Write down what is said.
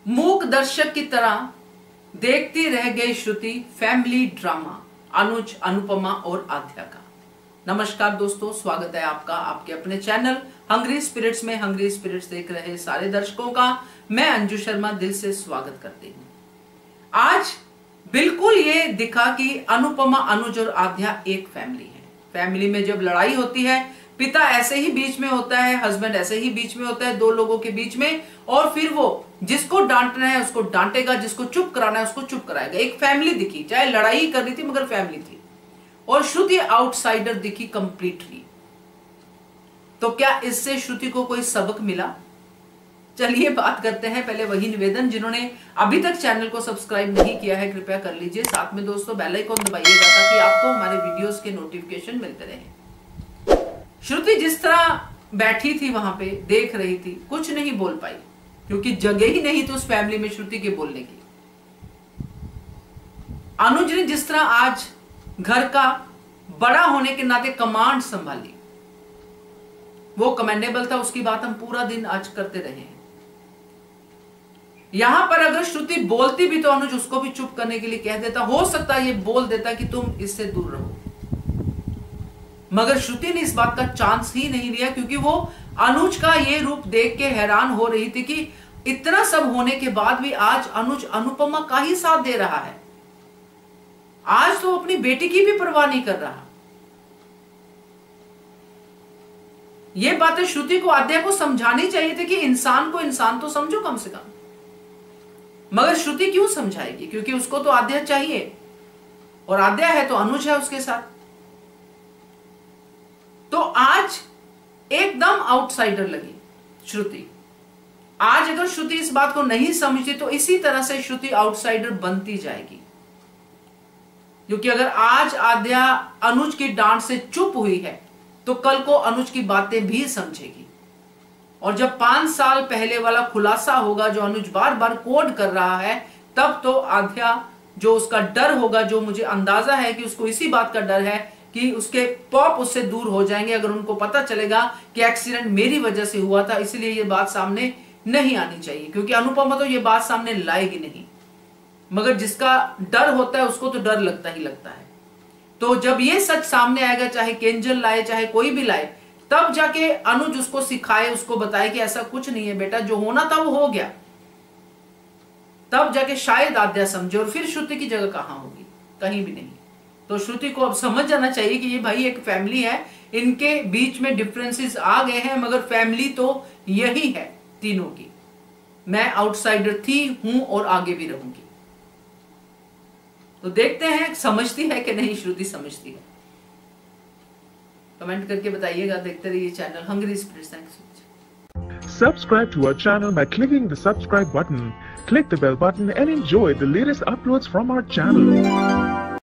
मूक दर्शक की तरह देखती रह गई श्रुति फैमिली ड्रामा अनुज, अनुपमा और आद्या का। नमस्कार दोस्तों, स्वागत है आपका आपके अपने चैनल हंग्री स्पिरिट्स में। हंग्री स्पिरिट्स देख रहे सारे दर्शकों का मैं अंजू शर्मा दिल से स्वागत करती हूँ। आज बिल्कुल ये दिखा कि अनुपमा, अनुज और आद्या एक फैमिली है। फैमिली में जब लड़ाई होती है, पिता ऐसे ही बीच में होता है, हस्बैंड ऐसे ही बीच में होता है, दो लोगों के बीच में, और फिर वो जिसको डांटना है उसको डांटेगा, जिसको चुप कराना है उसको चुप कराएगा। एक फैमिली दिखी, चाहे लड़ाई कर रही थी मगर फैमिली थी। और श्रुति आउटसाइडर दिखी कंप्लीटली। तो क्या इससे श्रुति को कोई सबक मिला? चलिए बात करते हैं। पहले वही निवेदन, जिन्होंने अभी तक चैनल को सब्सक्राइब नहीं किया है कृपया कर लीजिए। साथ में दोस्तों बेल आइकन दबाइएगा ताकि आपको हमारे वीडियोस के नोटिफिकेशन मिलते रहे। श्रुति जिस तरह बैठी थी वहां पे, देख रही थी, कुछ नहीं बोल पाई क्योंकि जगह ही नहीं थी उस फैमिली में श्रुति के बोलने की। अनुज ने जिस तरह आज घर का बड़ा होने के नाते कमांड संभाली, वो कमेंडेबल था। उसकी बात हम पूरा दिन आज करते रहे हैं। यहां पर अगर श्रुति बोलती भी तो अनुज उसको भी चुप करने के लिए कह देता, हो सकता है ये बोल देता कि तुम इससे दूर रहो, मगर श्रुति ने इस बात का चांस ही नहीं लिया क्योंकि वो अनुज का ये रूप देख के हैरान हो रही थी कि इतना सब होने के बाद भी आज अनुज अनुपमा का ही साथ दे रहा है। आज तो अपनी बेटी की भी परवाह नहीं कर रहा। ये बातें श्रुति को आद्या को समझानी चाहिए थी कि इंसान को इंसान तो समझो कम से कम, मगर श्रुति क्यों समझाएगी? क्योंकि उसको तो आद्या चाहिए और आद्या है तो अनुज है उसके साथ। तो आज एकदम आउटसाइडर लगी श्रुति। आज अगर श्रुति इस बात को नहीं समझती तो इसी तरह से श्रुति आउटसाइडर बनती जाएगी। क्योंकि अगर आज आद्या अनुज की डांट से चुप हुई है तो कल को अनुज की बातें भी समझेगी। और जब 5 साल पहले वाला खुलासा होगा जो अनुज बार बार कोड कर रहा है, तब तो आद्या जो उसका डर होगा, जो मुझे अंदाजा है कि उसको इसी बात का डर है कि उसके पॉप उससे दूर हो जाएंगे अगर उनको पता चलेगा कि एक्सीडेंट मेरी वजह से हुआ था, इसलिए ये बात सामने नहीं आनी चाहिए। क्योंकि अनुपमा तो ये बात सामने लाएगी नहीं, मगर जिसका डर होता है उसको तो डर लगता ही लगता है। तो जब ये सच सामने आएगा, चाहे केंजल लाए चाहे कोई भी लाए, तब जाके अनुज उसको सिखाए, उसको बताए कि ऐसा कुछ नहीं है बेटा, जो होना था वो हो गया। तब जाके शायद आद्या समझे। और फिर श्रुति की जगह कहां होगी? कहीं भी नहीं। तो श्रुति को अब समझ जाना चाहिए कि ये भाई एक फैमिली है, इनके बीच में डिफरेंसेस आ गए हैं, मगर फैमिली तो यही है तीनों की। मैं आउटसाइडर थी, हूं और आगे भी रहूंगी। तो देखते हैं समझती है कि नहीं श्रुति समझती है। कमेंट करके बताइएगा। देखते रहिए channel Hungry Spirits. Thanks. Subscribe to our channel by clicking the subscribe button. Click the bell button and enjoy the latest uploads from our channel.